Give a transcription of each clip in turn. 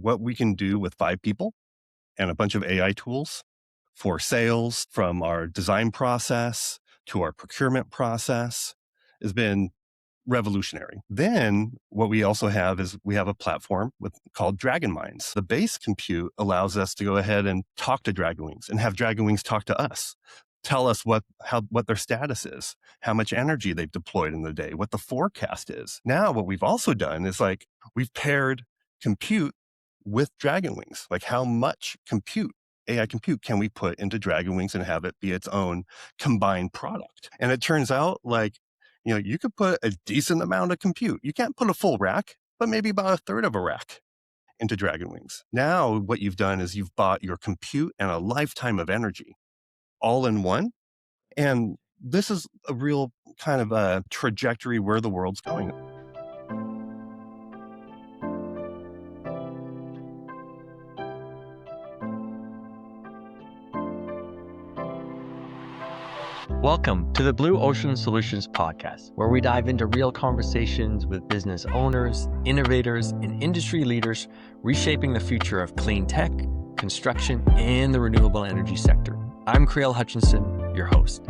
what we can do with 5 people and a bunch of AI tools for sales, from our design process to our procurement process, has been revolutionary. Then what we also have is we have a platform called DragonWings. The base compute allows us to go ahead and talk to DragonWings and have DragonWings talk to us, tell us what their status is, how much energy they've deployed in the day, what the forecast is. Now, what we've also done is we've paired compute with DragonWings. Like, how much AI compute can we put into DragonWings and have it be its own combined product? And it turns out you could put a decent amount of compute. You can't put a full rack, but maybe about a third of a rack into DragonWings. Now, what you've done is you've bought your compute and a lifetime of energy all in one. And this is a real kind of a trajectory where the world's going. Welcome to the Blue Ocean Solutions podcast, where we dive into real conversations with business owners, innovators, and industry leaders reshaping the future of clean tech, construction, and the renewable energy sector. I'm Kreel Hutchinson, your host.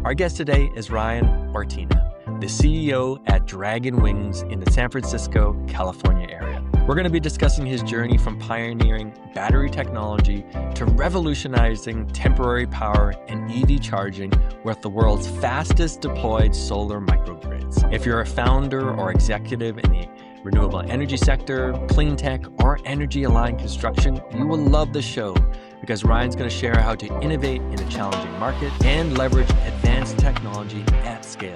Our guest today is Ryan Wartena, the CEO at DragonWings in the San Francisco, California area. We're going to be discussing his journey from pioneering battery technology to revolutionizing temporary power and EV charging with the world's fastest deployed solar microgrids. If you're a founder or executive in the renewable energy sector, clean tech, or energy-aligned construction, you will love the show because Ryan's going to share how to innovate in a challenging market and leverage advanced technology at scale.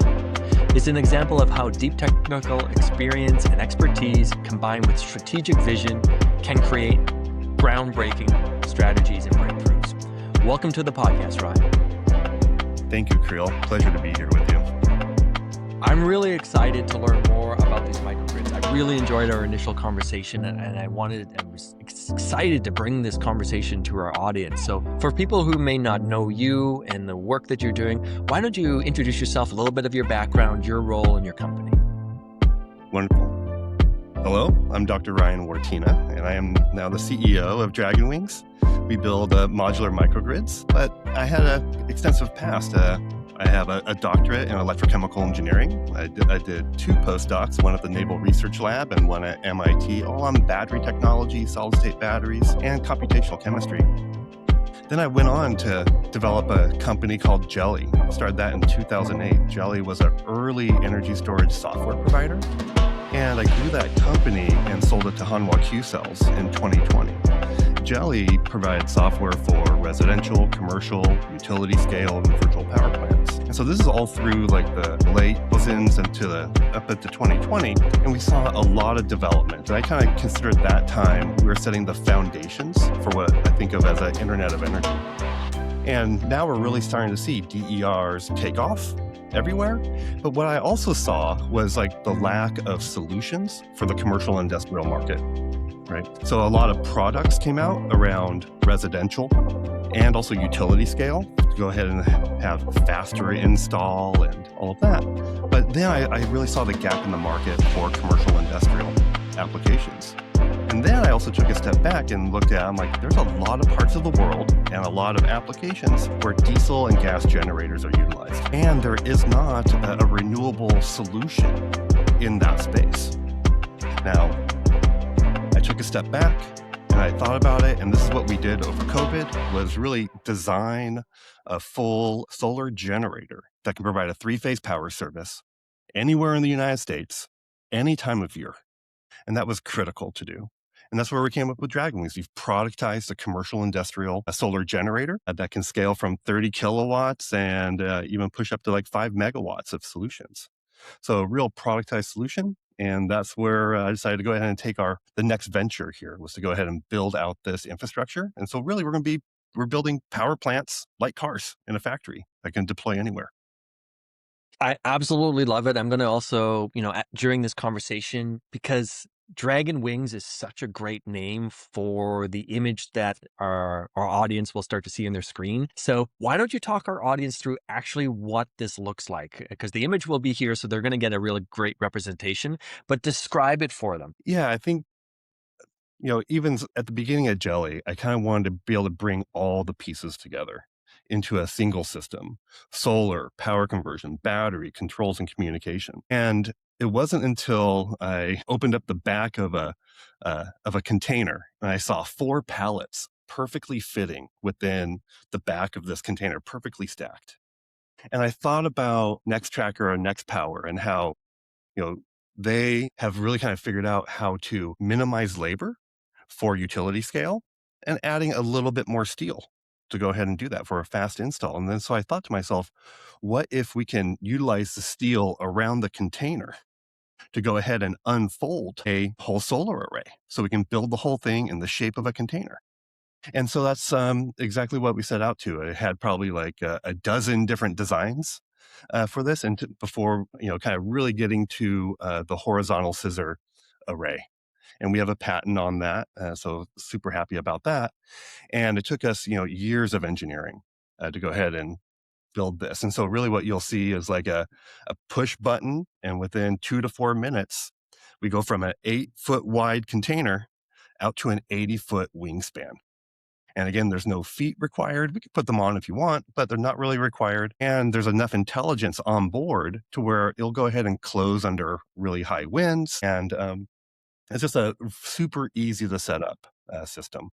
It's an example of how deep technical experience and expertise combined with strategic vision can create groundbreaking strategies and breakthroughs. Welcome to the podcast, Ryan. Thank you, Kreel. Pleasure to be here with you. I'm really excited to learn more about these microgrids. I really enjoyed our initial conversation, and I was excited to bring this conversation to our audience. So for people who may not know you and the work that you're doing, why don't you introduce yourself, a little bit of your background, your role in your company? Wonderful. Hello, I'm Dr. Ryan Wartena, and I am now the CEO of DragonWings. We build modular microgrids, but I had an extensive past. I have a doctorate in electrochemical engineering. I did 2 postdocs, one at the Naval Research Lab and one at MIT, all on battery technology, solid-state batteries, and computational chemistry. Then I went on to develop a company called Jelly. Started that in 2008. Jelly was an early energy storage software provider. And I grew that company and sold it to Hanwha Q Cells in 2020. Jelly provided software for residential, commercial, utility scale, and virtual power plants. And so this is all through the late 2000s up into 2020. And we saw a lot of development. And I kind of considered that time we were setting the foundations for what I think of as an Internet of Energy. And now we're really starting to see DERs take off everywhere. But what I also saw was the lack of solutions for the commercial and industrial market. Right. So a lot of products came out around residential and also utility scale to go ahead and have faster install and all of that. But then I really saw the gap in the market for commercial industrial applications. And then I also took a step back and looked at, there's a lot of parts of the world and a lot of applications where diesel and gas generators are utilized. And there is not a renewable solution in that space. Now, I took a step back and I thought about it, and this is what we did over COVID, was really design a full solar generator that can provide a 3-phase power service anywhere in the United States, any time of year. And that was critical to do. And that's where we came up with DragonWings. We've productized a commercial industrial solar generator that can scale from 30 kilowatts and even push up to 5 megawatts of solutions. So a real productized solution. And that's where I decided to go ahead and take the next venture here, was to go ahead and build out this infrastructure. And so really we're building power plants like cars in a factory that can deploy anywhere. I absolutely love it. I'm going to also, during this conversation, because DragonWings is such a great name for the image that our audience will start to see on their screen. So why don't you talk our audience through actually what this looks like? Because the image will be here, so they're going to get a really great representation, but describe it for them. Yeah, I think Even at the beginning of Jelly, I kind of wanted to be able to bring all the pieces together into a single system: solar, power conversion, battery, controls, and communication. And it wasn't until I opened up the back of a container and I saw 4 pallets perfectly fitting within the back of this container, perfectly stacked. And I thought about Nextracker and Nextpower and how, you know, they have really kind of figured out how to minimize labor for utility scale and adding a little bit more steel to go ahead and do that for a fast install. And then so I thought to myself, what if we can utilize the steel around the container to go ahead and unfold a whole solar array so we can build the whole thing in the shape of a container? And so that's exactly what we set out to. It had probably like a dozen different designs for this, and before kind of really getting to the horizontal scissor array. And we have a patent on that, so super happy about that. And it took us years of engineering to go ahead and build this. And so really, what you'll see is like a push button, and within 2 to 4 minutes, we go from an 8-foot wide container out to an 80-foot wingspan. And again, there's no feet required. We could put them on if you want, but they're not really required. And there's enough intelligence on board to where it'll go ahead and close under really high winds. And it's just a super easy to set up system.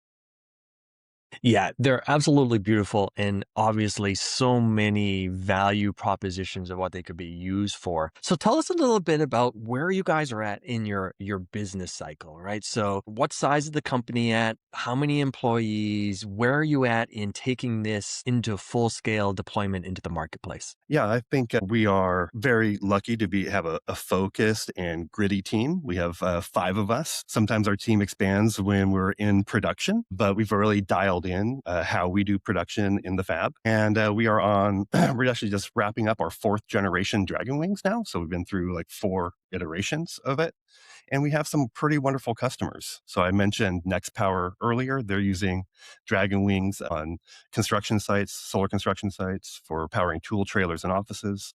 Yeah, they're absolutely beautiful and obviously so many value propositions of what they could be used for. So tell us a little bit about where you guys are at in your business cycle, right? So what size is the company at? How many employees? Where are you at in taking this into full scale deployment into the marketplace? Yeah, I think we are very lucky to have a focused and gritty team. We have 5 of us. Sometimes our team expands when we're in production, but we've really dialed in how we do production in the fab. And we're actually just wrapping up our 4th generation DragonWings now. So we've been through like 4 iterations of it. And we have some pretty wonderful customers. So I mentioned Nextpower earlier. They're using DragonWings on construction sites, solar construction sites, for powering tool trailers and offices.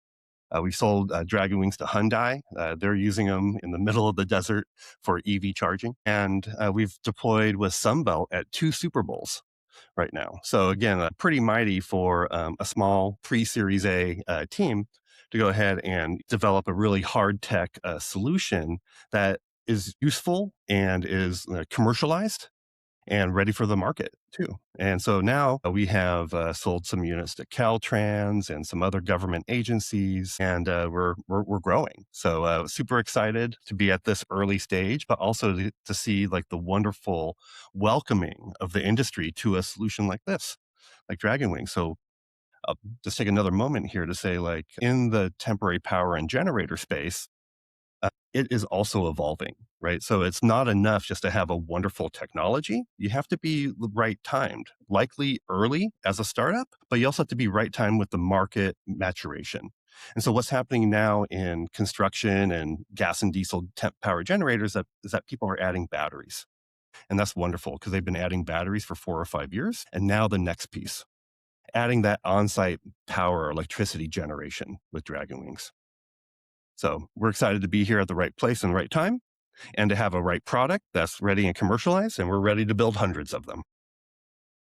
We sold DragonWings to Hyundai. They're using them in the middle of the desert for EV charging. And we've deployed with Sunbelt at 2 Super Bowls right now. So again, pretty mighty for a small pre-Series A team to go ahead and develop a really hard tech solution that is useful and is commercialized and ready for the market too. And so now we have sold some units to Caltrans and some other government agencies, and we're growing. So super excited to be at this early stage, but also to see like the wonderful welcoming of the industry to a solution like this, like DragonWing. So I'll just take another moment here to say, like, in the temporary power and generator space, it is also evolving, right? So it's not enough just to have a wonderful technology. You have to be right timed, likely early as a startup, but you also have to be right timed with the market maturation. And so what's happening now in construction and gas and diesel temp power generators is that people are adding batteries. And that's wonderful because they've been adding batteries for 4 or 5 years. And now the next piece, adding that on-site power electricity generation with DragonWings. So we're excited to be here at the right place and the right time, and to have a right product that's ready and commercialized, and we're ready to build hundreds of them.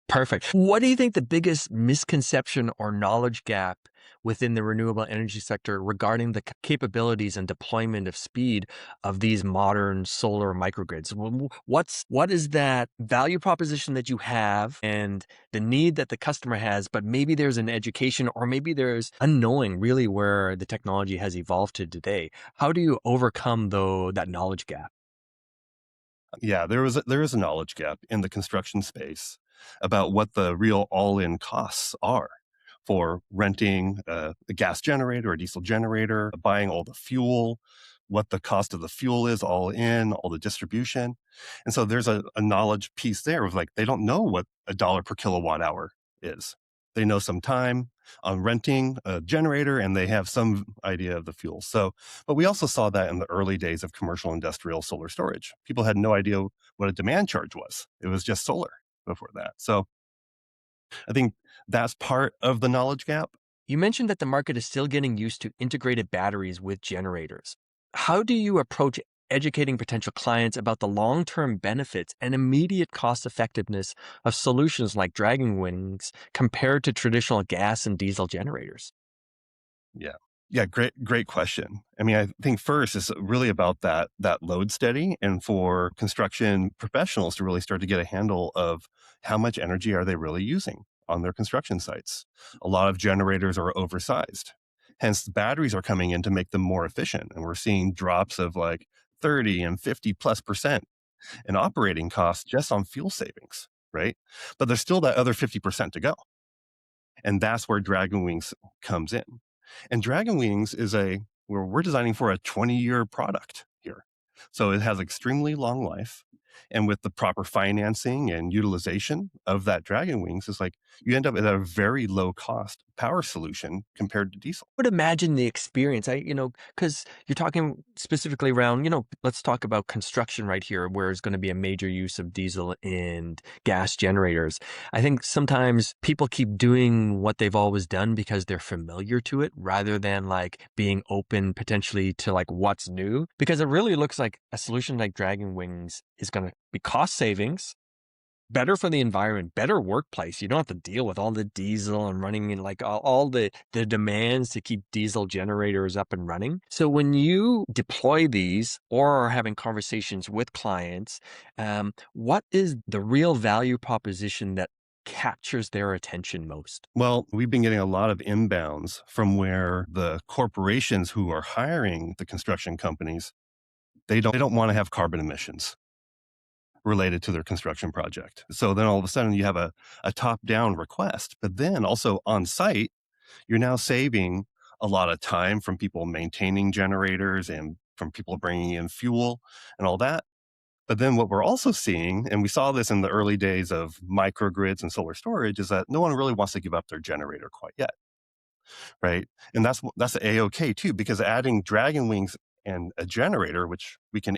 Perfect. What do you think the biggest misconception or knowledge gap within the renewable energy sector regarding the capabilities and deployment of speed of these modern solar microgrids? What is that value proposition that you have and the need that the customer has, but maybe there's an education or maybe there's unknowing really where the technology has evolved to today? How do you overcome that knowledge gap? Yeah, there is a knowledge gap in the construction space about what the real all-in costs are for renting a gas generator, a diesel generator, buying all the fuel, what the cost of the fuel is all in, all the distribution. And so there's a knowledge piece there of like, they don't know what $1 per kilowatt hour is. They know some time on renting a generator and they have some idea of the fuel. So, but we also saw that in the early days of commercial industrial solar storage. People had no idea what a demand charge was. It was just solar before that. So I think that's part of the knowledge gap. You mentioned that the market is still getting used to integrated batteries with generators. How do you approach educating potential clients about the long-term benefits and immediate cost effectiveness of solutions like DragonWings compared to traditional gas and diesel generators? Yeah. Yeah, great question. I mean, I think first it's really about that load steady and for construction professionals to really start to get a handle of how much energy are they really using on their construction sites. A lot of generators are oversized. Hence, the batteries are coming in to make them more efficient. And we're seeing drops of like 30 and 50+% in operating costs just on fuel savings, right? But there's still that other 50% to go. And that's where DragonWings comes in. And DragonWings is where we're designing for a 20-year product here. So it has extremely long life. And with the proper financing and utilization of that DragonWings, it's like you end up at a very low cost power solution compared to diesel. Would imagine the experience. Because you're talking specifically around, let's talk about construction right here, where it's going to be a major use of diesel and gas generators. I think sometimes people keep doing what they've always done because they're familiar to it rather than like being open potentially to like what's new. Because it really looks like a solution like Dragon Wings is going to be cost savings, better for the environment, better workplace. You don't have to deal with all the diesel and running in like all the demands to keep diesel generators up and running. So when you deploy these or are having conversations with clients, what is the real value proposition that captures their attention most? Well, we've been getting a lot of inbounds from where the corporations who are hiring the construction companies, they don't want to have carbon emissions related to their construction project. So then all of a sudden you have a top-down request, but then also on site, you're now saving a lot of time from people maintaining generators and from people bringing in fuel and all that. But then what we're also seeing, and we saw this in the early days of microgrids and solar storage, is that no one really wants to give up their generator quite yet, right? And that's a-okay too, because adding Dragon Wings and a generator, which we can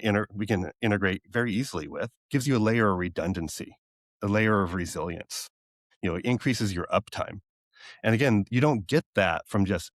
integrate very easily with, gives you a layer of redundancy, a layer of resilience. It increases your uptime. And again, you don't get that from just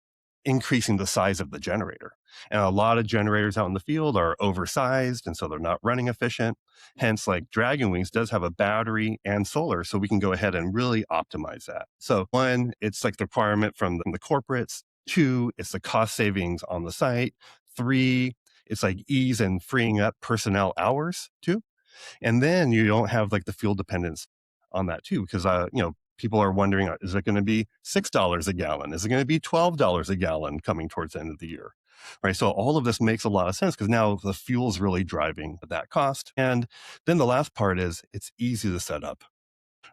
increasing the size of the generator. And a lot of generators out in the field are oversized, and so they're not running efficient. Hence, like DragonWings does have a battery and solar, so we can go ahead and really optimize that. So one, it's like the requirement from the corporates. Two, it's the cost savings on the site. Three, it's like ease and freeing up personnel hours too. And then you don't have like the fuel dependence on that too, because people are wondering, is it going to be $6 a gallon? Is it going to be $12 a gallon coming towards the end of the year? Right. So all of this makes a lot of sense because now the fuel is really driving that cost. And then the last part is it's easy to set up,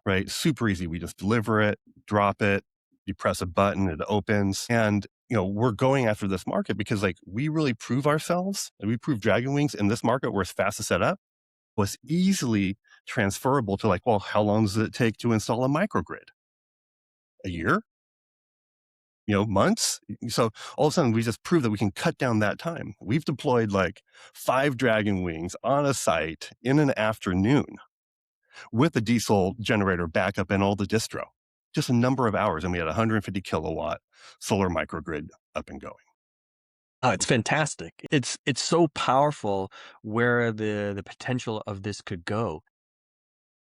right? Super easy. We just deliver it, drop it, you press a button, it opens. And we're going after this market because like we really prove ourselves and we prove DragonWings in this market where it's fast to set up was easily transferable to like, well, how long does it take to install a microgrid? A year? Months? So all of a sudden we just proved that we can cut down that time. We've deployed like 5 DragonWings on a site in an afternoon with a diesel generator backup and all the distro. Just a number of hours. And we had a 150 kilowatt solar microgrid up and going. Oh, it's fantastic. It's so powerful where the potential of this could go.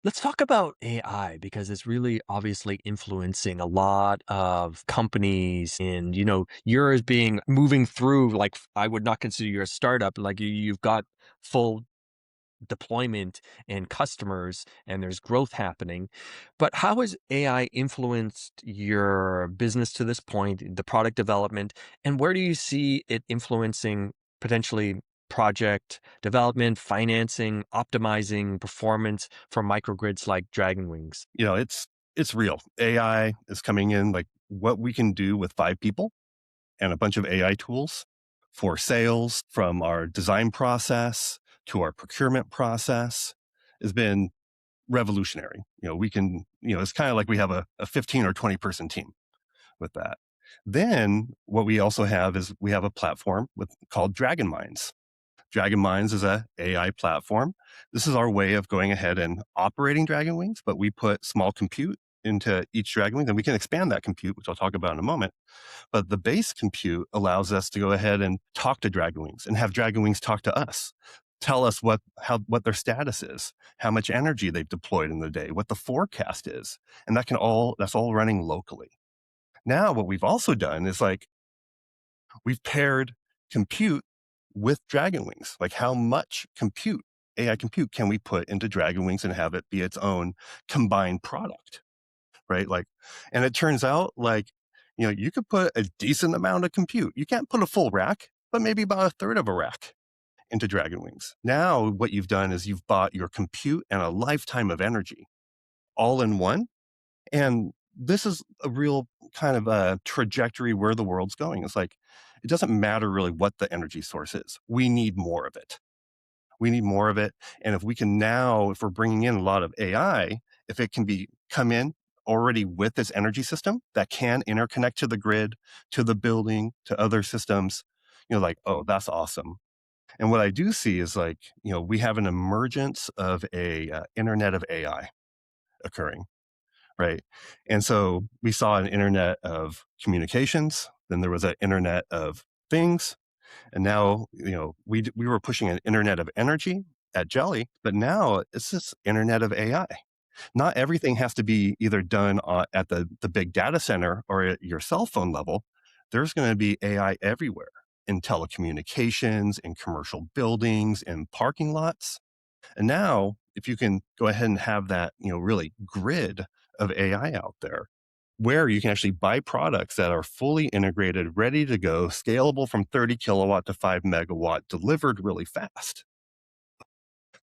Let's talk about AI because it's really obviously influencing a lot of companies and, yours being moving through, like, I would not consider you a startup. Like you've got full deployment and customers and there's growth happening. But how has AI influenced your business to this point, the product development, and where do you see it influencing potentially project development, financing, optimizing performance for microgrids like DragonWings? It's real. AI is coming in like what we can do with 5 people and a bunch of AI tools for sales from our design process to our procurement process has been revolutionary. It's kind of like we have a 15 or 20 person team with that. Then what we also have is we have a platform called Dragon Minds. Dragon Minds is a AI platform. This is our way of going ahead and operating Dragon Wings, but we put small compute into each DragonWing, and we can expand that compute, which I'll talk about in a moment. But the base compute allows us to go ahead and talk to DragonWings and have DragonWings talk to us, tell us what their status is, how much energy they've deployed in the day, what the forecast is, and that's all running locally. Now, what we've also done is we've paired compute with DragonWings. Like, how much AI compute can we put into DragonWings and have it be its own combined product, right? And it turns out you could put a decent amount of compute. You can't put a full rack, but maybe about a third of a rack into DragonWings. Now, what you've done is you've bought your compute and a lifetime of energy all in one. And this is a real kind of a trajectory where the world's going. It's it doesn't matter really what the energy source is. We need more of it. We need more of it. And if we're bringing in a lot of AI, if it can come in already with this energy system that can interconnect to the grid, to the building, to other systems, oh, that's awesome. And what I do see is we have an emergence of a internet of AI occurring, right? And so we saw an internet of communications, then there was an internet of things, and now we were pushing an internet of energy at Jelly, but now it's this internet of AI. Not everything has to be either done at the big data center or at your cell phone level. There's going to be AI everywhere, in telecommunications, in commercial buildings, in parking lots. And now, if you can go ahead and have that, really grid of AI out there, where you can actually buy products that are fully integrated, ready to go, scalable from 30 kilowatt to 5 megawatt, delivered really fast.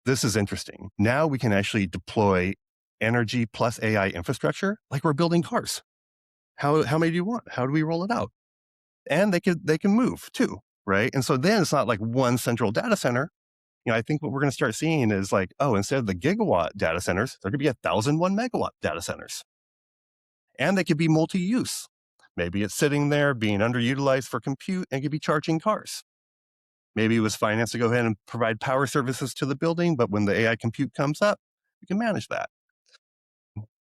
This is interesting. Now we can actually deploy energy plus AI infrastructure like we're building cars. How many do you want? How do we roll it out? And they can move too, right? And so then it's not like one central data center. I think what we're going to start seeing is instead of the gigawatt data centers, there could be 1,001 megawatt data centers. And they could be multi-use. Maybe it's sitting there being underutilized for compute and could be charging cars. Maybe it was financed to go ahead and provide power services to the building, but when the AI compute comes up, we can manage that.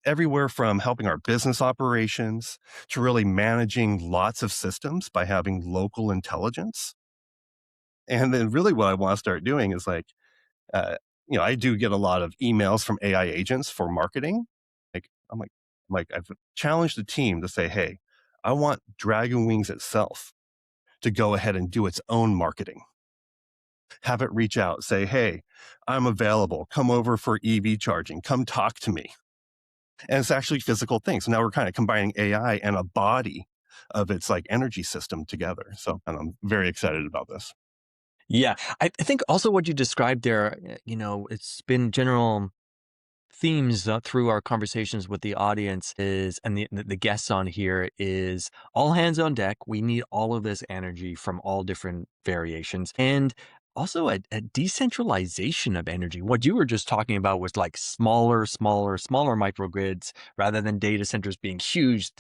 Everywhere from helping our business operations to really managing lots of systems by having local intelligence. And then really what I want to start doing is I do get a lot of emails from AI agents for marketing. I'm like, I've challenged the team to say, hey, I want DragonWings itself to go ahead and do its own marketing. Have it reach out, say, hey, I'm available. Come over for EV charging. Come talk to me. And it's actually physical things. So now we're kind of combining AI and a body of its energy system together. So I'm very excited about this. Yeah, I think also what you described there, it's been general themes through our conversations with the audience and the guests on here is all hands on deck. We need all of this energy from all different variations, and also a decentralization of energy. What you were just talking about was smaller microgrids rather than data centers being huge.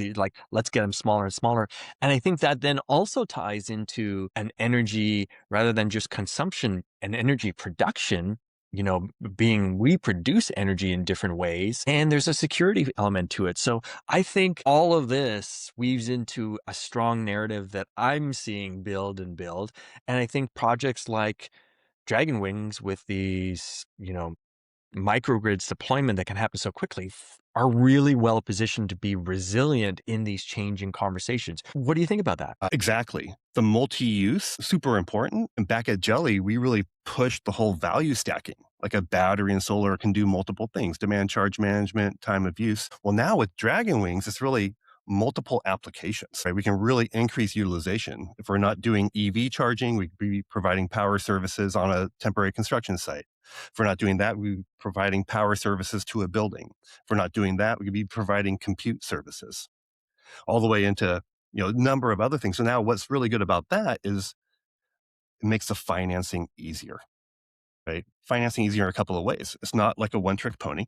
Let's get them smaller and smaller. And I think that then also ties into an energy rather than just consumption and energy production, we produce energy in different ways, and there's a security element to it. So I think all of this weaves into a strong narrative that I'm seeing build. And I think projects like DragonWings with these, microgrids deployment that can happen so quickly are really well positioned to be resilient in these changing conversations. What do you think about that? Exactly. The multi-use, super important. And back at Jelly, we really pushed the whole value stacking. Like a battery and solar can do multiple things: demand charge management, time of use. Well, now with DragonWings, it's really multiple applications, right? We can really increase utilization. If we're not doing EV charging, we could be providing power services on a temporary construction site. If we're not doing that, we're providing power services to a building. If we're not doing that, we could be providing compute services, all the way into a number of other things. So now what's really good about that is it makes the financing easier, right? Financing easier in a couple of ways. It's not like a one-trick pony,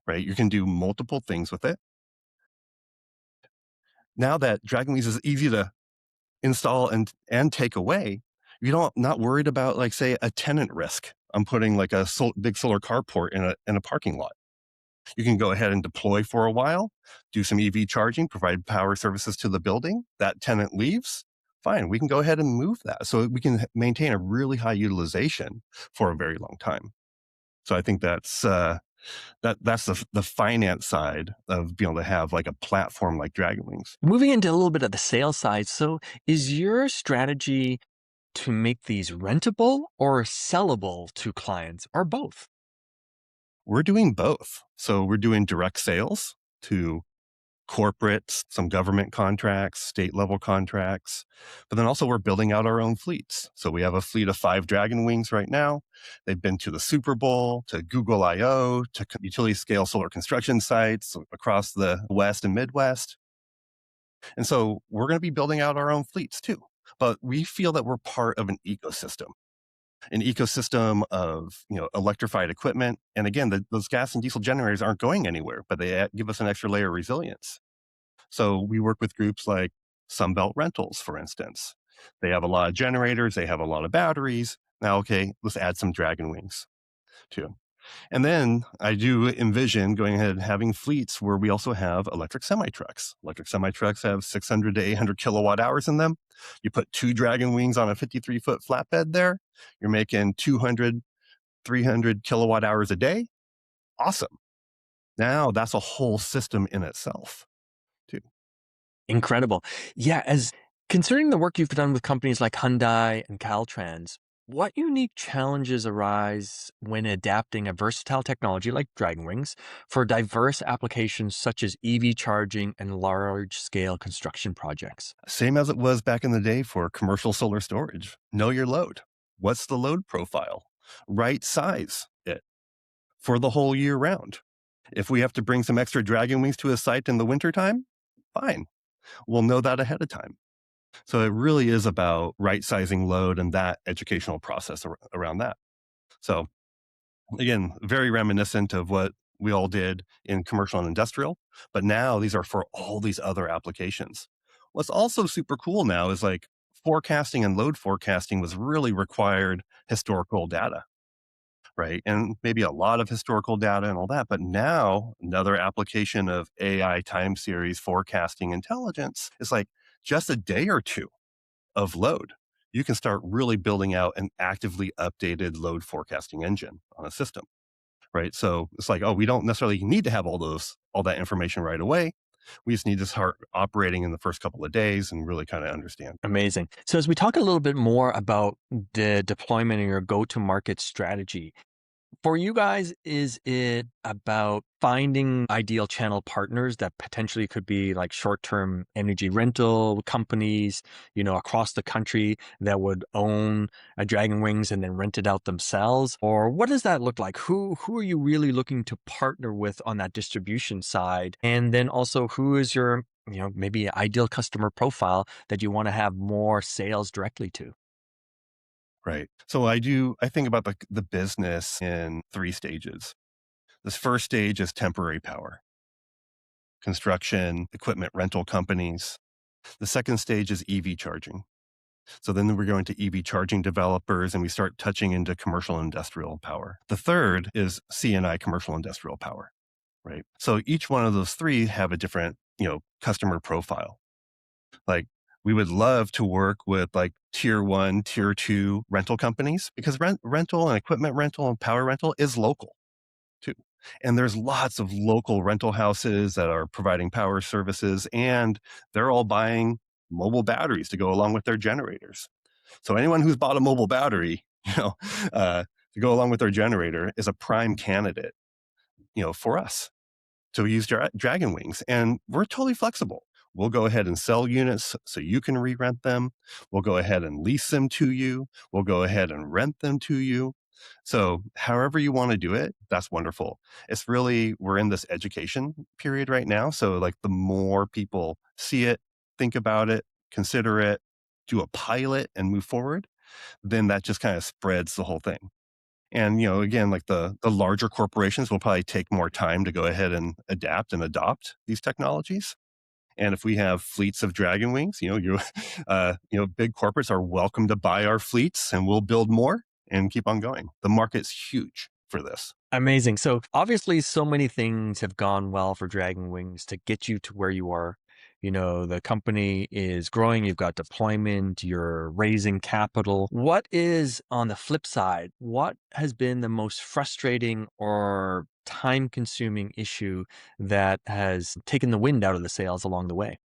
right? You can do multiple things with it. Now that DragonWings is easy to install and take away, not worried about say a tenant risk. I'm putting a big solar carport in a parking lot. You can go ahead and deploy for a while, do some EV charging, provide power services to the building. That tenant leaves. Fine, we can go ahead and move that so we can maintain a really high utilization for a very long time. So I think that's the finance side of being able to have like a platform like DragonWings. Moving into a little bit of the sales side. So, is your strategy to make these rentable or sellable to clients or both? We're doing both. So we're doing direct sales to corporates, some government contracts, state level contracts, but then also we're building out our own fleets. So we have a fleet of 5 DragonWings right now. They've been to the Super Bowl, to Google I/O, to utility scale solar construction sites across the West and Midwest. And so we're going to be building out our own fleets too. But we feel that we're part of an ecosystem of electrified equipment. And again, those gas and diesel generators aren't going anywhere, but they give us an extra layer of resilience. So we work with groups like Sunbelt Rentals, for instance. They have a lot of generators, they have a lot of batteries. Now, okay, let's add some DragonWings too. And then I do envision going ahead and having fleets where we also have electric semi-trucks. Electric semi-trucks have 600 to 800 kilowatt hours in them. You put 2 DragonWings on a 53-foot flatbed there, you're making 200, 300 kilowatt hours a day. Awesome. Now that's a whole system in itself too. Incredible. Yeah, as considering the work you've done with companies like Hyundai and Caltrans, what unique challenges arise when adapting a versatile technology like DragonWings for diverse applications such as EV charging and large scale construction projects? Same as it was back in the day for commercial solar storage. Know your load. What's the load profile? Right size it for the whole year round. If we have to bring some extra DragonWings to a site in the wintertime, fine. We'll know that ahead of time. So it really is about right sizing load and that educational process around that. So again, very reminiscent of what we all did in commercial and industrial, but now these are for all these other applications. What's also super cool now is like forecasting and load forecasting was really required historical data, right? And maybe a lot of historical data and all that. But now another application of AI time series forecasting intelligence is like just a day or two of load. You can start really building out an actively updated load forecasting engine on a system, right? So it's like, oh, we don't necessarily need to have all that information right away. We just need to start operating in the first couple of days and really kind of understand. Amazing. So, as we talk a little bit more about the deployment and your go to market strategy, for you guys, is it about finding ideal channel partners that potentially could be like short-term energy rental companies, across the country that would own a DragonWings and then rent it out themselves? Or what does that look like? Who are you really looking to partner with on that distribution side? And then also, who is your, maybe ideal customer profile that you want to have more sales directly to? Right. So I think about the business in 3 stages. This first stage is temporary power, construction, equipment rental companies. The second stage is EV charging. So then we're going to EV charging developers and we start touching into commercial and industrial power. The third is C&I commercial industrial power, right? So each one of those 3 have a different, customer profile. Like we would love to work with like tier 1, tier 2 rental companies because rental and equipment rental and power rental is local too. And there's lots of local rental houses that are providing power services and they're all buying mobile batteries to go along with their generators. So anyone who's bought a mobile battery, to go along with their generator is a prime candidate, for us. So we use DragonWings and we're totally flexible. We'll go ahead and sell units so you can re-rent them. We'll go ahead and lease them to you. We'll go ahead and rent them to you. So however you want to do it, that's wonderful. It's really, we're in this education period right now. So like the more people see it, think about it, consider it, do a pilot and move forward, then that just kind of spreads the whole thing. And, again, like the larger corporations will probably take more time to go ahead and adapt and adopt these technologies. And if we have fleets of DragonWings, big corporates are welcome to buy our fleets and we'll build more and keep on going. The market's huge for this. Amazing. So obviously, so many things have gone well for DragonWings to get you to where you are. The company is growing, you've got deployment, you're raising capital. What is on the flip side? What has been the most frustrating or time consuming issue that has taken the wind out of the sails along the way?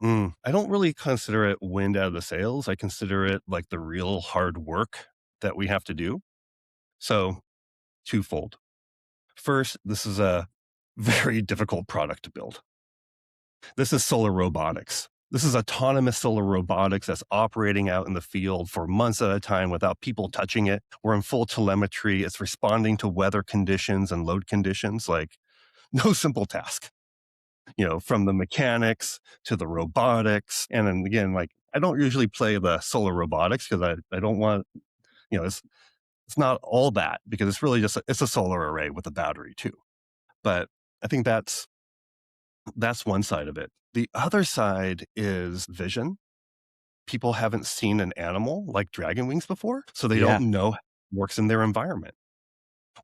I don't really consider it wind out of the sails. I consider it like the real hard work that we have to do. So, twofold. First, this is a very difficult product to build. This is solar robotics. This is autonomous solar robotics that's operating out in the field for months at a time without people touching it. We're in full telemetry. It's responding to weather conditions and load conditions, like no simple task, from the mechanics to the robotics. And then again, like I don't usually play the solar robotics because I don't want, it's not all that because it's really just, it's a solar array with a battery too. But I think that's one side of it. The other side is vision. People haven't seen an animal like DragonWings before, so they Yeah. don't know how it works in their environment.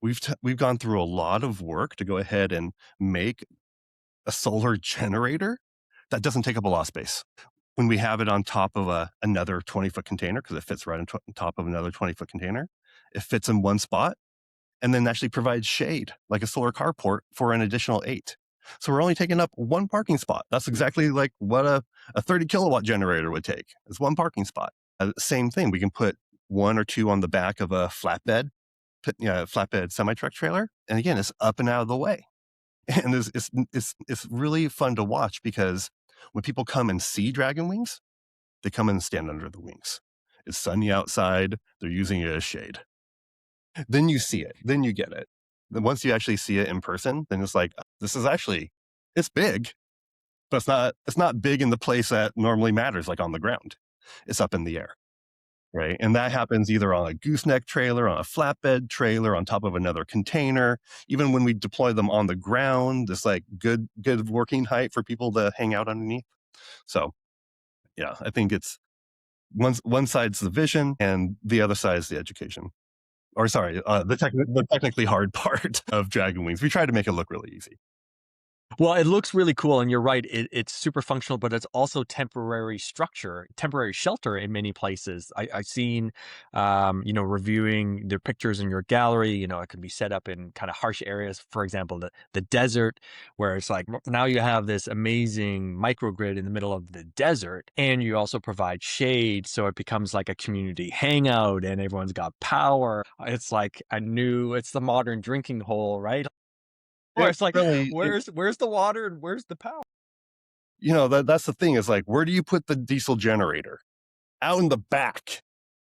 We've gone through a lot of work to go ahead and make a solar generator that doesn't take up a lot of space. When we have it on top of another 20-foot container, because it fits right on top of another 20-foot container, it fits in one spot and then actually provides shade like a solar carport for an additional 8. So we're only taking up one parking spot. That's exactly like what a 30 kilowatt generator would take. It's one parking spot. Same thing. We can put one or two on the back of a flatbed semi-truck trailer. And again, it's up and out of the way. And it's really fun to watch because when people come and see DragonWings, they come and stand under the wings. It's sunny outside. They're using it as shade. Then you see it. Then you get it. Then once you actually see it in person, then it's like, this is actually, it's big, but it's not big in the place that normally matters, like on the ground. It's up in the air, right? And that happens either on a gooseneck trailer, on a flatbed trailer, on top of another container. Even when we deploy them on the ground, it's like good working height for people to hang out underneath. So yeah, I think it's one side's the vision and the other side is the education. Or sorry, the technically hard part of DragonWings. We try to make it look really easy. Well, it looks really cool, and you're right. It's super functional, but it's also temporary structure, temporary shelter in many places. I've seen, reviewing the pictures in your gallery. It can be set up in kind of harsh areas. For example, the desert, where it's like now you have this amazing microgrid in the middle of the desert, and you also provide shade, so it becomes like a community hangout, and everyone's got power. It's like it's the modern drinking hole, right? Where It it's like, really, where's the water and where's the power? that's the thing is like, where do you put the diesel generator? Out in the back,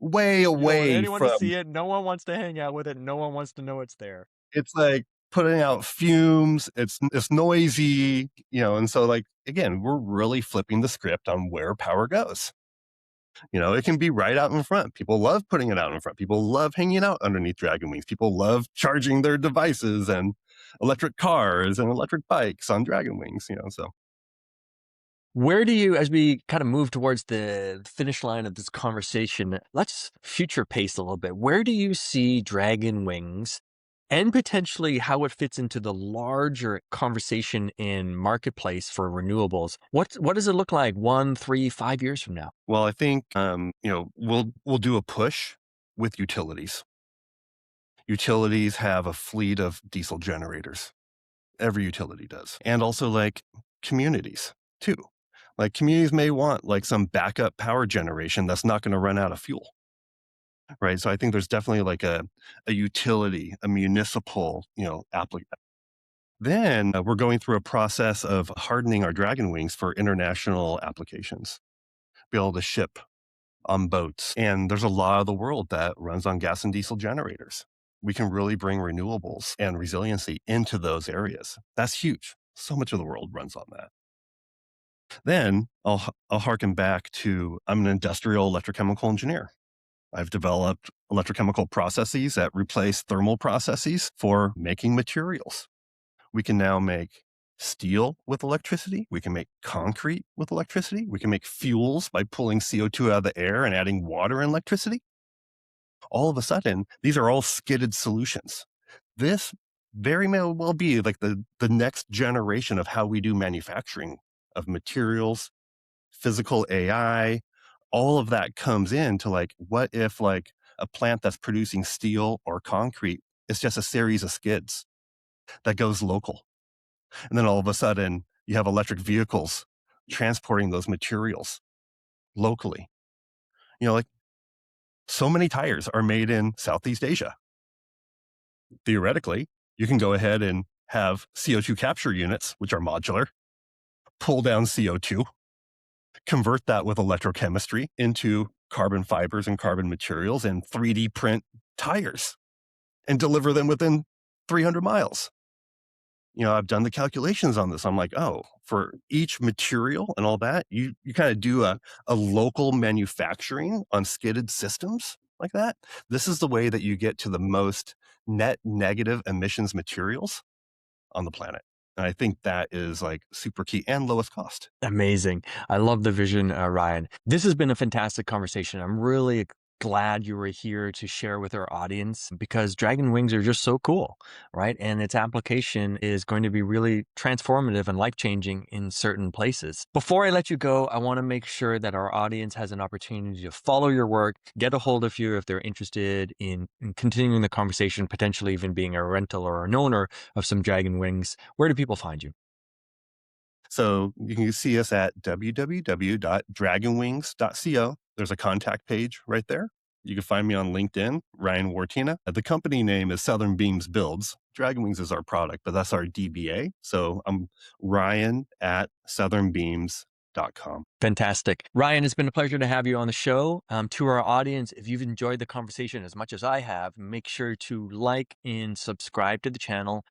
way You don't want away anyone to from, see it. No one wants to hang out with it. No one wants to know it's there. it's like putting out fumes. It's noisy, and so like, again, we're really flipping the script on where power goes. It can be right out in front. People love putting it out in front. People love hanging out underneath DragonWings. People love charging their devices and electric cars and electric bikes on DragonWings, so. Where do you, as we kind of move towards the finish line of this conversation, let's future pace a little bit. Where do you see Dragon Wings and potentially how it fits into the larger conversation in marketplace for renewables? What does it look like 1, 3, 5 years from now? Well, I think we'll do a push with utilities. Utilities have a fleet of diesel generators. Every utility does. And also like communities too. Like communities may want like some backup power generation that's not going to run out of fuel. Right. So I think there's definitely like a utility, a municipal, application. Then we're going through a process of hardening our DragonWings for international applications, be able to ship on boats. And there's a lot of the world that runs on gas and diesel generators. We can really bring renewables and resiliency into those areas. That's huge. So much of the world runs on that. Then I'll harken back to, I'm an industrial electrochemical engineer. I've developed electrochemical processes that replace thermal processes for making materials. We can now make steel with electricity. We can make concrete with electricity. We can make fuels by pulling CO2 out of the air and adding water and electricity. All of a sudden, these are all skidded solutions. this very may well be like the next generation of how we do manufacturing of materials, physical AI, all of that comes into like, what if like a plant that's producing steel or concrete is just a series of skids that goes local. And then all of a sudden you have electric vehicles transporting those materials locally. Like so many tires are made in Southeast Asia. Theoretically, you can go ahead and have CO2 capture units, which are modular, pull down CO2, convert that with electrochemistry into carbon fibers and carbon materials and 3D print tires and deliver them within 300 miles. I've done the calculations on this. I'm like, oh, for each material and all that, you kind of do a local manufacturing on skidded systems like that. This is the way that you get to the most net negative emissions materials on the planet. And I think that is like super key and lowest cost. Amazing. I love the vision, Ryan. This has been a fantastic conversation. I'm really glad you were here to share with our audience because DragonWings are just so cool, right? And its application is going to be really transformative and life-changing in certain places. Before I let you go, I want to make sure that our audience has an opportunity to follow your work, get a hold of you if they're interested in continuing the conversation, potentially even being a rental or an owner of some DragonWings. Where do people find you? So you can see us at www.dragonwings.co. There's a contact page right there. You can find me on LinkedIn, Ryan Wartena. The company name is Southern Beams Builds. DragonWings is our product, but that's our DBA. So I'm Ryan at southernbeams.com. Fantastic. Ryan, it's been a pleasure to have you on the show. To our audience, if you've enjoyed the conversation as much as I have, make sure to like and subscribe to the channel.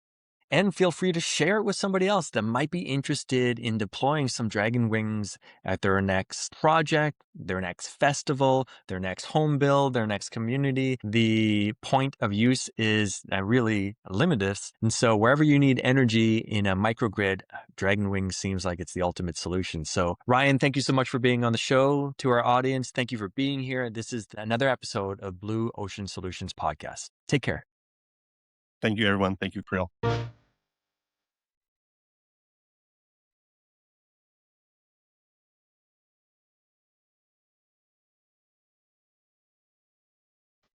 And feel free to share it with somebody else that might be interested in deploying some DragonWings at their next project, their next festival, their next home build, their next community. The point of use is really limitless. And so wherever you need energy in a microgrid, DragonWings seems like it's the ultimate solution. So Ryan, thank you so much for being on the show. To our audience, thank you for being here. This is another episode of Blue Ocean Solutions Podcast. Take care. Thank you, everyone. Thank you, Kreel.